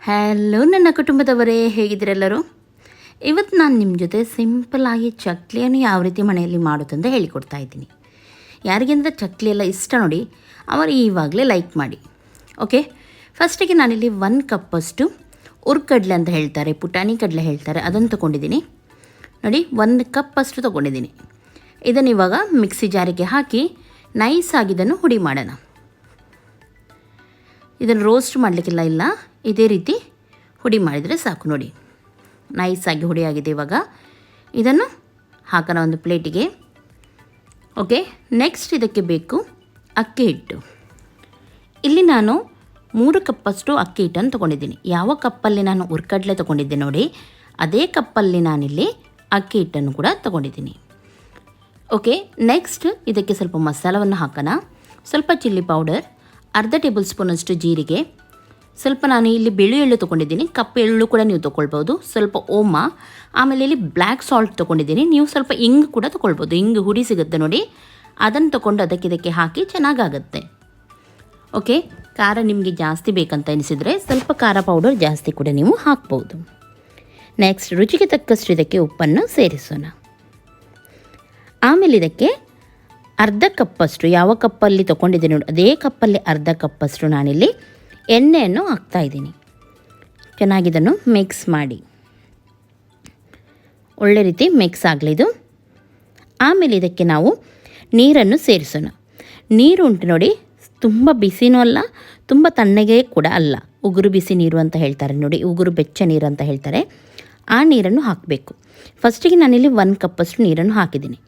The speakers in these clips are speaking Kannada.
ಹಲೋ ನನ್ನ ಕುಟುಂಬದವರೇ, ಹೇಗಿದ್ದೀರೆಲ್ಲರೂ? ಇವತ್ತು ನಾನು ನಿಮ್ಮ ಜೊತೆ ಸಿಂಪಲ್ಲಾಗಿ ಚಕ್ಲಿಯನ್ನು ಯಾವ ರೀತಿ ಮನೆಯಲ್ಲಿ ಮಾಡೋದಂತ ಹೇಳಿಕೊಡ್ತಾ ಇದ್ದೀನಿ. ಯಾರಿಗೆಂದರೆ ಚಕ್ಲಿ ಎಲ್ಲ ಇಷ್ಟ ನೋಡಿ, ಅವರು ಇವಾಗಲೇ ಲೈಕ್ ಮಾಡಿ. ಓಕೆ, ಫಸ್ಟಿಗೆ ನಾನಿಲ್ಲಿ 1 ಕಪ್ಪಷ್ಟು ಹುರ್ಕಡ್ಲೆ ಅಂತ ಹೇಳ್ತಾರೆ, ಪುಟಾಣಿ ಕಡಲೆ ಹೇಳ್ತಾರೆ, ಅದನ್ನು ತೊಗೊಂಡಿದ್ದೀನಿ ನೋಡಿ. 1 ಕಪ್ಪಷ್ಟು ತೊಗೊಂಡಿದ್ದೀನಿ. ಇದನ್ನು ಇವಾಗ ಮಿಕ್ಸಿ ಜಾರಿಗೆ ಹಾಕಿ ನೈಸಾಗಿ ಇದನ್ನು ಹುಡಿ ಮಾಡೋಣ. ಇದನ್ನು ರೋಸ್ಟ್ ಮಾಡಲಿಕ್ಕಿಲ್ಲ, ಇಲ್ಲ ಇದೇ ರೀತಿ ಹುಡಿ ಮಾಡಿದರೆ ಸಾಕು ನೋಡಿ. ನೈಸಾಗಿ ಹುಡಿ ಆಗಿದೆ. ಇವಾಗ ಇದನ್ನು ಹಾಕೋಣ ಒಂದು ಪ್ಲೇಟಿಗೆ. ಓಕೆ, ನೆಕ್ಸ್ಟ್ ಇದಕ್ಕೆ ಬೇಕು ಅಕ್ಕಿ ಹಿಟ್ಟು. ಇಲ್ಲಿ ನಾನು 3 ಕಪ್ಪಷ್ಟು ಅಕ್ಕಿ ಹಿಟ್ಟನ್ನು ತೊಗೊಂಡಿದ್ದೀನಿ. ಯಾವ ಕಪ್ಪಲ್ಲಿ ನಾನು ಹುರ್ಕಡ್ಲೆ ತೊಗೊಂಡಿದ್ದೆ ನೋಡಿ, ಅದೇ ಕಪ್ಪಲ್ಲಿ ನಾನಿಲ್ಲಿ ಅಕ್ಕಿ ಹಿಟ್ಟನ್ನು ಕೂಡ ತೊಗೊಂಡಿದ್ದೀನಿ. ಓಕೆ, ನೆಕ್ಸ್ಟ್ ಇದಕ್ಕೆ ಸ್ವಲ್ಪ ಮಸಾಲವನ್ನು ಹಾಕೋಣ. ಸ್ವಲ್ಪ ಚಿಲ್ಲಿ ಪೌಡರ್, ಅರ್ಧ ಟೇಬಲ್ ಸ್ಪೂನಷ್ಟು ಜೀರಿಗೆ, ಸ್ವಲ್ಪ ನಾನು ಇಲ್ಲಿ ಬಿಳಿ ಎಳ್ಳು ತೊಗೊಂಡಿದ್ದೀನಿ, ಕಪ್ಪು ಎಳ್ಳು ಕೂಡ ನೀವು ತೊಗೊಳ್ಬೋದು, ಸ್ವಲ್ಪ ಓಮ, ಆಮೇಲೆ ಇಲ್ಲಿ ಬ್ಲ್ಯಾಕ್ ಸಾಲ್ಟ್ ತೊಗೊಂಡಿದ್ದೀನಿ. ನೀವು ಸ್ವಲ್ಪ ಇಂಗು ಕೂಡ ತೊಗೊಳ್ಬೋದು, ಇಂಗು ಹುಡಿ ಸಿಗುತ್ತೆ ನೋಡಿ, ಅದನ್ನು ತೊಗೊಂಡು ಇದಕ್ಕೆ ಹಾಕಿ ಚೆನ್ನಾಗಾಗುತ್ತೆ. ಓಕೆ, ಖಾರ ನಿಮಗೆ ಜಾಸ್ತಿ ಬೇಕಂತ ಎನಿಸಿದರೆ ಸ್ವಲ್ಪ ಖಾರ ಪೌಡರ್ ಜಾಸ್ತಿ ಕೂಡ ನೀವು ಹಾಕ್ಬೋದು. ನೆಕ್ಸ್ಟ್ ರುಚಿಗೆ ತಕ್ಕಷ್ಟು ಇದಕ್ಕೆ ಉಪ್ಪನ್ನು ಸೇರಿಸೋಣ. ಆಮೇಲೆ ಇದಕ್ಕೆ ಅರ್ಧ ಕಪ್ಪಷ್ಟು, ಯಾವ ಕಪ್ಪಲ್ಲಿ ತೊಗೊಂಡಿದ್ದೀನಿ ನೋಡಿ ಅದೇ ಕಪ್ಪಲ್ಲಿ ಅರ್ಧ ಕಪ್ಪಷ್ಟು ನಾನಿಲ್ಲಿ ಎಣ್ಣೆಯನ್ನು ಹಾಕ್ತಾಯಿದ್ದೀನಿ. ಚೆನ್ನಾಗಿದನ್ನು ಮಿಕ್ಸ್ ಮಾಡಿ, ಒಳ್ಳೆ ರೀತಿ ಮಿಕ್ಸ್ ಆಗಲಿ ಇದು. ಆಮೇಲೆ ಇದಕ್ಕೆ ನಾವು ನೀರನ್ನು ಸೇರಿಸೋಣ. ನೀರು ಉಂಟು ನೋಡಿ, ತುಂಬ ಬಿಸಿನೂ ಅಲ್ಲ, ತುಂಬ ತಣ್ಣಗೆ ಕೂಡ ಅಲ್ಲ, ಉಗುರು ಬಿಸಿ ನೀರು ಅಂತ ಹೇಳ್ತಾರೆ ನೋಡಿ, ಉಗುರು ಬೆಚ್ಚ ನೀರು ಅಂತ ಹೇಳ್ತಾರೆ. ಆ ನೀರನ್ನು ಹಾಕಬೇಕು. ಫಸ್ಟಿಗೆ ನಾನಿಲ್ಲಿ 1 ಕಪ್ಪಷ್ಟು ನೀರನ್ನು ಹಾಕಿದ್ದೀನಿ.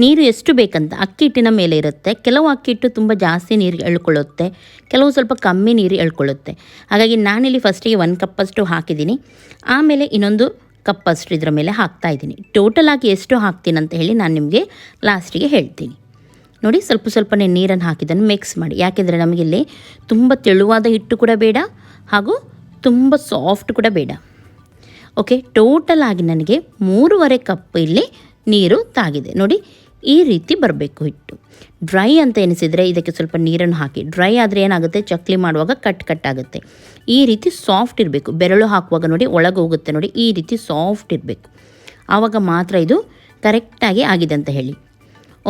ನೀರು ಎಷ್ಟು ಬೇಕಂತ ಅಕ್ಕಿ ಹಿಟ್ಟಿನ ಮೇಲೆ ಇರುತ್ತೆ. ಕೆಲವು ಅಕ್ಕಿ ಹಿಟ್ಟು ತುಂಬ ಜಾಸ್ತಿ ನೀರು ಎಳ್ಕೊಳ್ಳುತ್ತೆ, ಕೆಲವು ಸ್ವಲ್ಪ ಕಮ್ಮಿ ನೀರು ಎಳ್ಕೊಳ್ಳುತ್ತೆ. ಹಾಗಾಗಿ ನಾನಿಲ್ಲಿ ಫಸ್ಟಿಗೆ 1 ಕಪ್ಪಷ್ಟು ಹಾಕಿದ್ದೀನಿ. ಆಮೇಲೆ ಇನ್ನೊಂದು ಕಪ್ಪಷ್ಟು ಇದರ ಮೇಲೆ ಹಾಕ್ತಾಯಿದ್ದೀನಿ. ಟೋಟಲಾಗಿ ಎಷ್ಟು ಹಾಕ್ತೀನಿ ಅಂತ ಹೇಳಿ ನಾನು ನಿಮಗೆ ಲಾಸ್ಟಿಗೆ ಹೇಳ್ತೀನಿ ನೋಡಿ. ಸ್ವಲ್ಪ ಸ್ವಲ್ಪನೇ ನೀರನ್ನು ಹಾಕಿದ್ದನ್ನು ಮಿಕ್ಸ್ ಮಾಡಿ, ಯಾಕೆಂದರೆ ನಮಗಿಲ್ಲಿ ತುಂಬ ತೆಳುವಾದ ಹಿಟ್ಟು ಕೂಡ ಬೇಡ, ಹಾಗೂ ತುಂಬ ಸಾಫ್ಟ್ ಕೂಡ ಬೇಡ. ಓಕೆ, ಟೋಟಲಾಗಿ ನನಗೆ 3.5 ಕಪ್ ಇಲ್ಲಿ ನೀರು ತಾಗಿದೆ ನೋಡಿ. ಈ ರೀತಿ ಬರಬೇಕು ಹಿಟ್ಟು. ಡ್ರೈ ಅಂತ ಎನಿಸಿದರೆ ಇದಕ್ಕೆ ಸ್ವಲ್ಪ ನೀರನ್ನು ಹಾಕಿ. ಡ್ರೈ ಆದರೆ ಏನಾಗುತ್ತೆ, ಚಕ್ಲಿ ಮಾಡುವಾಗ ಕಟ್ ಆಗುತ್ತೆ. ಈ ರೀತಿ ಸಾಫ್ಟ್ ಇರಬೇಕು. ಬೆರಳು ಹಾಕುವಾಗ ನೋಡಿ ಒಳಗೆ ಹೋಗುತ್ತೆ ನೋಡಿ, ಈ ರೀತಿ ಸಾಫ್ಟ್ ಇರಬೇಕು. ಆವಾಗ ಮಾತ್ರ ಇದು ಕರೆಕ್ಟಾಗಿ ಆಗಿದೆ ಅಂತ ಹೇಳಿ.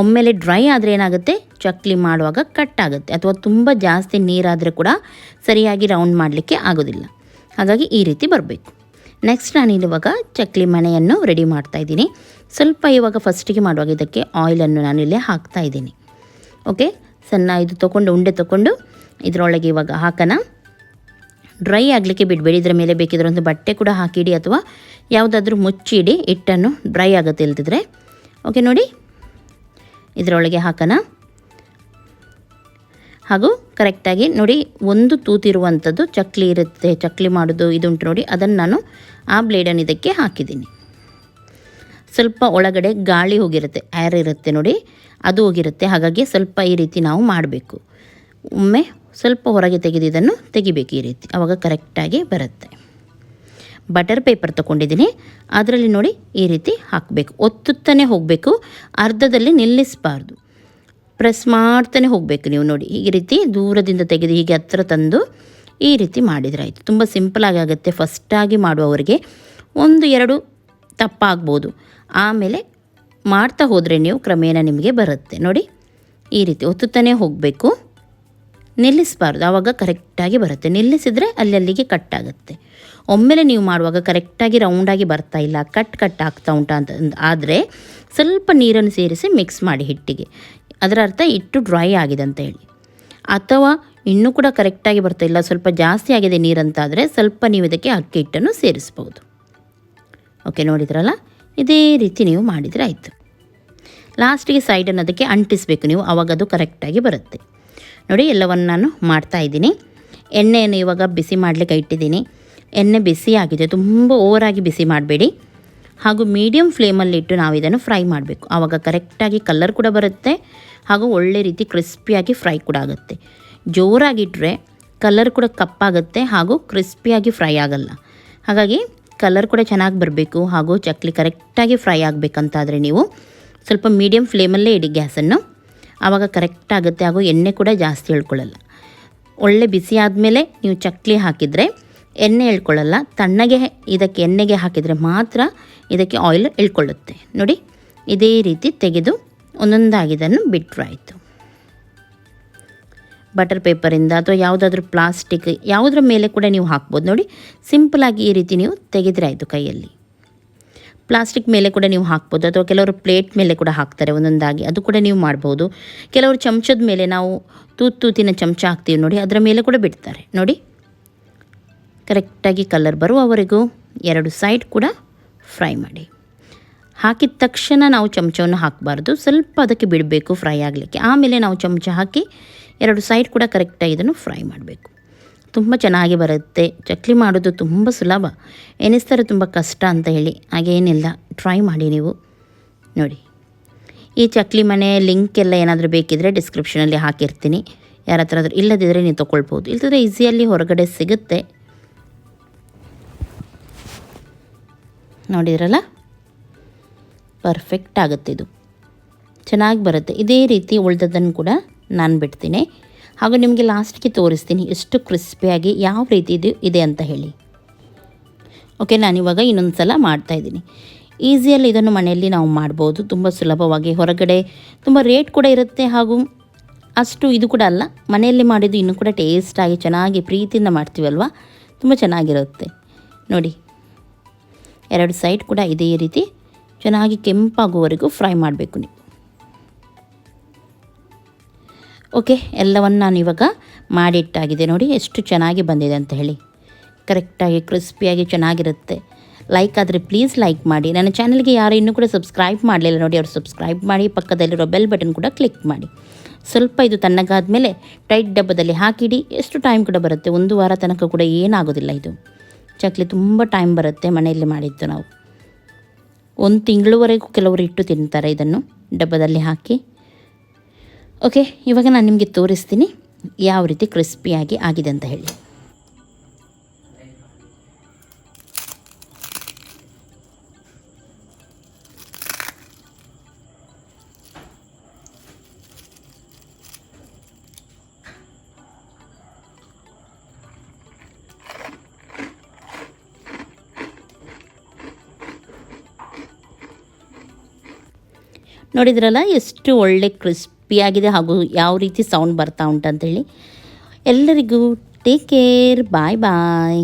ಒಮ್ಮೆಲೆ ಡ್ರೈ ಆದರೆ ಏನಾಗುತ್ತೆ, ಚಕ್ಲಿ ಮಾಡುವಾಗ ಕಟ್ ಆಗುತ್ತೆ, ಅಥವಾ ತುಂಬ ಜಾಸ್ತಿ ನೀರಾದರೆ ಕೂಡ ಸರಿಯಾಗಿ ರೌಂಡ್ ಮಾಡಲಿಕ್ಕೆ ಆಗೋದಿಲ್ಲ. ಹಾಗಾಗಿ ಈ ರೀತಿ ಬರಬೇಕು. ನೆಕ್ಸ್ಟ್ ನಾನಿವಾಗ ಚಕ್ಲಿ ಮಣೆಯನ್ನು ರೆಡಿ ಮಾಡ್ತಾಯಿದ್ದೀನಿ. ಸ್ವಲ್ಪ ಇವಾಗ ಫಸ್ಟಿಗೆ ಮಾಡುವಾಗ ಇದಕ್ಕೆ ಆಯಿಲನ್ನು ನಾನಿಲ್ಲಿ ಹಾಕ್ತಾಯಿದ್ದೀನಿ. ಓಕೆ, ಸಣ್ಣ ಇದು ತೊಗೊಂಡು ಉಂಡೆ ತೊಗೊಂಡು ಇದರೊಳಗೆ ಇವಾಗ ಹಾಕೋಣ. ಡ್ರೈ ಆಗಲಿಕ್ಕೆ ಬಿಡಬೇಡಿ. ಇದರ ಮೇಲೆ ಬೇಕಿದ್ರೆ ಒಂದು ಬಟ್ಟೆ ಕೂಡ ಹಾಕಿಡಿ, ಅಥವಾ ಯಾವುದಾದ್ರೂ ಮುಚ್ಚಿಡಿ, ಹಿಟ್ಟನ್ನು ಡ್ರೈ ಆಗುತ್ತೆ ಇಲ್ದಿದ್ರೆ. ಓಕೆ ನೋಡಿ, ಇದರೊಳಗೆ ಹಾಕೋಣ. ಹಾಗೂ ಕರೆಕ್ಟಾಗಿ ನೋಡಿ, ಒಂದು ತೂತಿರುವಂಥದ್ದು ಚಕ್ಲಿ ಇರುತ್ತೆ, ಚಕ್ಲಿ ಮಾಡೋದು ಇದುಂಟು ನೋಡಿ, ಅದನ್ನು ನಾನು ಆ ಬ್ಲೇಡನ್ನು ಇದಕ್ಕೆ ಹಾಕಿದ್ದೀನಿ. ಸ್ವಲ್ಪ ಒಳಗಡೆ ಗಾಳಿ ಹೋಗಿರುತ್ತೆ, ಏರ್ ಇರುತ್ತೆ ನೋಡಿ, ಅದು ಹೋಗಿರುತ್ತೆ. ಹಾಗಾಗಿ ಸ್ವಲ್ಪ ಈ ರೀತಿ ನಾವು ಮಾಡಬೇಕು. ಒಮ್ಮೆ ಸ್ವಲ್ಪ ಹೊರಗೆ ತೆಗೆದು ಇದನ್ನು ತೆಗಿಬೇಕು ಈ ರೀತಿ, ಆವಾಗ ಕರೆಕ್ಟಾಗಿ ಬರುತ್ತೆ. ಬಟರ್ ಪೇಪರ್ ತೊಗೊಂಡಿದ್ದೀನಿ, ಅದರಲ್ಲಿ ನೋಡಿ ಈ ರೀತಿ ಹಾಕಬೇಕು. ಒತ್ತುತ್ತಾನೆ ಹೋಗಬೇಕು, ಅರ್ಧದಲ್ಲಿ ನಿಲ್ಲಿಸಬಾರ್ದು, ಪ್ರೆಸ್ ಮಾಡ್ತಾನೆ ಹೋಗಬೇಕು ನೀವು ನೋಡಿ. ಈ ರೀತಿ ದೂರದಿಂದ ತೆಗೆದು ಹೀಗೆ ಹತ್ತಿರ ತಂದು ಈ ರೀತಿ ಮಾಡಿದರೆ ಆಯಿತು. ತುಂಬ ಸಿಂಪಲಾಗಿ ಆಗುತ್ತೆ. ಫಸ್ಟಾಗಿ ಮಾಡುವವರಿಗೆ 1-2 ತಪ್ಪಾಗ್ಬೋದು, ಆಮೇಲೆ ಮಾಡ್ತಾ ಹೋದರೆ ನೀವು ಕ್ರಮೇಣ ನಿಮಗೆ ಬರುತ್ತೆ ನೋಡಿ. ಈ ರೀತಿ ಒತ್ತುತ್ತಾನೆ ಹೋಗಬೇಕು, ನಿಲ್ಲಿಸಬಾರ್ದು, ಆವಾಗ ಕರೆಕ್ಟಾಗಿ ಬರುತ್ತೆ. ನಿಲ್ಲಿಸಿದರೆ ಅಲ್ಲಿಗೆ ಕಟ್ ಆಗುತ್ತೆ. ಒಮ್ಮೆಲೆ ನೀವು ಮಾಡುವಾಗ ಕರೆಕ್ಟಾಗಿ ರೌಂಡಾಗಿ ಬರ್ತಾ ಇಲ್ಲ, ಕಟ್ ಆಗ್ತಾ ಉಂಟಾ ಅಂತ ಆದರೆ ಸ್ವಲ್ಪ ನೀರನ್ನು ಸೇರಿಸಿ ಮಿಕ್ಸ್ ಮಾಡಿ ಹಿಟ್ಟಿಗೆ. ಅದರ ಅರ್ಥ ಹಿಟ್ಟು ಡ್ರೈ ಆಗಿದೆ ಅಂತ ಹೇಳಿ. ಅಥವಾ ಇನ್ನೂ ಕೂಡ ಕರೆಕ್ಟಾಗಿ ಬರ್ತಾ ಇಲ್ಲ, ಸ್ವಲ್ಪ ಜಾಸ್ತಿ ಆಗಿದೆ ನೀರಂತಾದರೆ ಸ್ವಲ್ಪ ನೀವು ಇದಕ್ಕೆ ಅಕ್ಕಿ ಹಿಟ್ಟನ್ನು ಸೇರಿಸ್ಬೋದು. ಓಕೆ, ನೋಡಿದ್ರಲ್ಲ, ಇದೇ ರೀತಿ ನೀವು ಮಾಡಿದರೆ ಆಯಿತು. ಲಾಸ್ಟಿಗೆ ಸೈಡನ್ನು ಅದಕ್ಕೆ ಅಂಟಿಸಬೇಕು ನೀವು, ಆವಾಗ ಅದು ಕರೆಕ್ಟಾಗಿ ಬರುತ್ತೆ ನೋಡಿ. ಎಲ್ಲವನ್ನು ನಾನು ಮಾಡ್ತಾಯಿದ್ದೀನಿ. ಎಣ್ಣೆಯನ್ನು ಇವಾಗ ಬಿಸಿ ಮಾಡಲಿಕ್ಕೆ ಇಟ್ಟಿದ್ದೀನಿ. ಎಣ್ಣೆ ಬಿಸಿ ಆಗಿದೆ, ತುಂಬ ಓವರಾಗಿ ಬಿಸಿ ಮಾಡಬೇಡಿ, ಹಾಗೂ ಮೀಡಿಯಮ್ ಫ್ಲೇಮಲ್ಲಿಟ್ಟು ನಾವು ಇದನ್ನು ಫ್ರೈ ಮಾಡಬೇಕು. ಆವಾಗ ಕರೆಕ್ಟಾಗಿ ಕಲರ್ ಕೂಡ ಬರುತ್ತೆ, ಹಾಗೂ ಒಳ್ಳೆ ರೀತಿ ಕ್ರಿಸ್ಪಿಯಾಗಿ ಫ್ರೈ ಕೂಡ ಆಗುತ್ತೆ. ಜೋರಾಗಿಟ್ಟರೆ ಕಲರ್ ಕೂಡ ಕಪ್ಪಾಗುತ್ತೆ, ಹಾಗೂ ಕ್ರಿಸ್ಪಿಯಾಗಿ ಫ್ರೈ ಆಗಲ್ಲ. ಹಾಗಾಗಿ ಕಲರ್ ಕೂಡ ಚೆನ್ನಾಗಿ ಬರಬೇಕು, ಹಾಗೂ ಚಕ್ಲಿ ಕರೆಕ್ಟಾಗಿ ಫ್ರೈ ಆಗಬೇಕಂತಾದರೆ ನೀವು ಸ್ವಲ್ಪ ಮೀಡಿಯಮ್ ಫ್ಲೇಮಲ್ಲೇ ಇಡಿ ಗ್ಯಾಸನ್ನು, ಆವಾಗ ಕರೆಕ್ಟ್ ಆಗುತ್ತೆ. ಹಾಗೂ ಎಣ್ಣೆ ಕೂಡ ಜಾಸ್ತಿ ಎಳ್ಕೊಳ್ಳಲ್ಲ. ಒಳ್ಳೆ ಬಿಸಿ ಆದಮೇಲೆ ನೀವು ಚಕ್ಕಲಿ ಹಾಕಿದರೆ ಎಣ್ಣೆ ಎಳ್ಕೊಳ್ಳಲ್ಲ. ತಣ್ಣಗೆ ಇದಕ್ಕೆ ಎಣ್ಣೆಗೆ ಹಾಕಿದರೆ ಮಾತ್ರ ಇದಕ್ಕೆ ಆಯಿಲ್ ಎಳ್ಕೊಳ್ಳುತ್ತೆ. ನೋಡಿ, ಇದೇ ರೀತಿ ತೆಗೆದು ಒಂದೊಂದಾಗಿ ಇದನ್ನು ಬಿಟ್ಟರೆ ಆಯಿತು. ಬಟರ್ ಪೇಪರಿಂದ ಅಥವಾ ಯಾವುದಾದ್ರೂ ಪ್ಲಾಸ್ಟಿಕ್ ಯಾವುದರ ಮೇಲೆ ಕೂಡ ನೀವು ಹಾಕ್ಬೋದು. ನೋಡಿ, ಸಿಂಪಲಾಗಿ ಈ ರೀತಿ ನೀವು ತೆಗೆದರೆ ಆಯಿತು ಕೈಯಲ್ಲಿ. ಪ್ಲಾಸ್ಟಿಕ್ ಮೇಲೆ ಕೂಡ ನೀವು ಹಾಕ್ಬೋದು, ಅಥವಾ ಕೆಲವರು ಪ್ಲೇಟ್ ಮೇಲೆ ಕೂಡ ಹಾಕ್ತಾರೆ ಒಂದೊಂದಾಗಿ, ಅದು ಕೂಡ ನೀವು ಮಾಡ್ಬೋದು. ಕೆಲವರು ಚಮಚದ ಮೇಲೆ ನಾವು ತೂತಿನ ಚಮಚ ಹಾಕ್ತೀವಿ ನೋಡಿ, ಅದರ ಮೇಲೆ ಕೂಡ ಬಿಡ್ತಾರೆ. ನೋಡಿ, ಕರೆಕ್ಟಾಗಿ ಕಲರ್ ಬರುವವರೆಗೂ 2 ಸೈಡ್ ಕೂಡ ಫ್ರೈ ಮಾಡಿ. ಹಾಕಿದ ತಕ್ಷಣ ನಾವು ಚಮಚವನ್ನು ಹಾಕಬಾರ್ದು, ಸ್ವಲ್ಪ ಅದಕ್ಕೆ ಬಿಡಬೇಕು ಫ್ರೈ ಆಗಲಿಕ್ಕೆ. ಆಮೇಲೆ ನಾವು ಚಮಚ ಹಾಕಿ 2 ಸೈಡ್ ಕೂಡ ಕರೆಕ್ಟಾಗಿ ಇದನ್ನು ಫ್ರೈ ಮಾಡಬೇಕು. ತುಂಬ ಚೆನ್ನಾಗಿ ಬರುತ್ತೆ. ಚಕ್ಕಲಿ ಮಾಡೋದು ತುಂಬ ಸುಲಭ, ಎನಿಸ್ತಾರೆ ತುಂಬ ಕಷ್ಟ ಅಂತ ಹೇಳಿ, ಹಾಗೇನಿಲ್ಲ, ಟ್ರೈ ಮಾಡಿ ನೀವು. ನೋಡಿ, ಈ ಚಕ್ಕಲಿ ಮನೆ ಲಿಂಕ್ ಎಲ್ಲ ಏನಾದರೂ ಬೇಕಿದ್ದರೆ ಡಿಸ್ಕ್ರಿಪ್ಷನಲ್ಲಿ ಹಾಕಿರ್ತೀನಿ. ಯಾರ ಹತ್ರ ಆದರೂ ಇಲ್ಲದಿದ್ದರೆ ನೀವು ತೊಗೊಳ್ಬೋದು, ಇಲ್ಲದಿದ್ದರೆ ಈಸಿಯಲ್ಲಿ ಹೊರಗಡೆ ಸಿಗುತ್ತೆ. ನೋಡಿದ್ರಲ್ಲ, ಪರ್ಫೆಕ್ಟ್ ಆಗುತ್ತೆ, ಇದು ಚೆನ್ನಾಗಿ ಬರುತ್ತೆ. ಇದೇ ರೀತಿ ಉಳಿದದ್ದನ್ನು ಕೂಡ ನಾನು ಬಿಡ್ತೀನಿ, ಹಾಗೂ ನಿಮಗೆ ಲಾಸ್ಟಿಗೆ ತೋರಿಸ್ತೀನಿ ಎಷ್ಟು ಕ್ರಿಸ್ಪಿಯಾಗಿ ಯಾವ ರೀತಿ ಇದೆ ಅಂತ ಹೇಳಿ. ಓಕೆ, ನಾನಿವಾಗ ಇನ್ನೊಂದು ಸಲ ಮಾಡ್ತಾಯಿದ್ದೀನಿ. ಈಸಿಯಲ್ಲಿ ಇದನ್ನು ಮನೆಯಲ್ಲಿ ನಾವು ಮಾಡ್ಬೋದು, ತುಂಬ ಸುಲಭವಾಗಿ. ಹೊರಗಡೆ ತುಂಬ ರೇಟ್ ಕೂಡ ಇರುತ್ತೆ, ಹಾಗೂ ಅಷ್ಟು ಇದು ಕೂಡ ಅಲ್ಲ. ಮನೆಯಲ್ಲಿ ಮಾಡಿದ್ದು ಇನ್ನೂ ಕೂಡ ಟೇಸ್ಟಾಗಿ ಚೆನ್ನಾಗಿ ಪ್ರೀತಿಯಿಂದ ಮಾಡ್ತೀವಲ್ವ, ತುಂಬ ಚೆನ್ನಾಗಿರುತ್ತೆ. ನೋಡಿ, 2 ಸೈಡ್ ಕೂಡ ಇದೇ ರೀತಿ ಚೆನ್ನಾಗಿ ಕೆಂಪಾಗುವವರೆಗೂ ಫ್ರೈ ಮಾಡಬೇಕು ನೀವು. ಓಕೆ, ಎಲ್ಲವನ್ನು ನಾನು ಇವಾಗ ಮಾಡಿಟ್ಟಾಗಿದೆ. ನೋಡಿ ಎಷ್ಟು ಚೆನ್ನಾಗಿ ಬಂದಿದೆ ಅಂತ ಹೇಳಿ, ಕರೆಕ್ಟಾಗಿ ಕ್ರಿಸ್ಪಿಯಾಗಿ ಚೆನ್ನಾಗಿರುತ್ತೆ. ಲೈಕ್ ಆದರೆ ಪ್ಲೀಸ್ ಲೈಕ್ ಮಾಡಿ. ನನ್ನ ಚಾನಲ್ಗೆ ಯಾರು ಇನ್ನೂ ಕೂಡ ಸಬ್ಸ್ಕ್ರೈಬ್ ಮಾಡಲಿಲ್ಲ ನೋಡಿ, ಅವ್ರು ಸಬ್ಸ್ಕ್ರೈಬ್ ಮಾಡಿ, ಪಕ್ಕದಲ್ಲಿರೋ ಬೆಲ್ ಬಟನ್ ಕೂಡ ಕ್ಲಿಕ್ ಮಾಡಿ. ಸ್ವಲ್ಪ ಇದು ತಣ್ಣಗಾದ ಮೇಲೆ ಟೈಟ್ ಡಬ್ಬದಲ್ಲಿ ಹಾಕಿಡಿ. ಎಷ್ಟು ಟೈಮ್ ಕೂಡ ಬರುತ್ತೆ, 1 ವಾರ ತನಕ ಕೂಡ ಏನಾಗೋದಿಲ್ಲ. ಇದು ಚಕ್ಕಲಿ ತುಂಬ ಟೈಮ್ ಬರುತ್ತೆ. ಮನೆಯಲ್ಲಿ ಮಾಡಿದ್ದು ನಾವು 1 ತಿಂಗಳವರೆಗೂ ಕೆಲವರು ಇಟ್ಟು ತಿಂತಾರೆ ಇದನ್ನು ಡಬ್ಬದಲ್ಲಿ ಹಾಕಿ. ಓಕೆ, ಇವಾಗ ನಾನು ನಿಮಗೆ ತೋರಿಸ್ತೀನಿ ಯಾವ ರೀತಿ ಕ್ರಿಸ್ಪಿಯಾಗಿ ಆಗಿದೆ ಅಂತ ಹೇಳಿ. ನೋಡಿದ್ರಲ್ಲ ಎಷ್ಟು ಒಳ್ಳೆ ಕ್ರಿಸ್ಪಿಯಾಗಿದೆ, ಹಾಗೂ ಯಾವ ರೀತಿ ಸೌಂಡ್ ಬರ್ತಾ ಉಂಟಂತೇಳಿ. ಎಲ್ಲರಿಗೂ ಟೇಕ್ ಕೇರ್, ಬಾಯ್ ಬಾಯ್.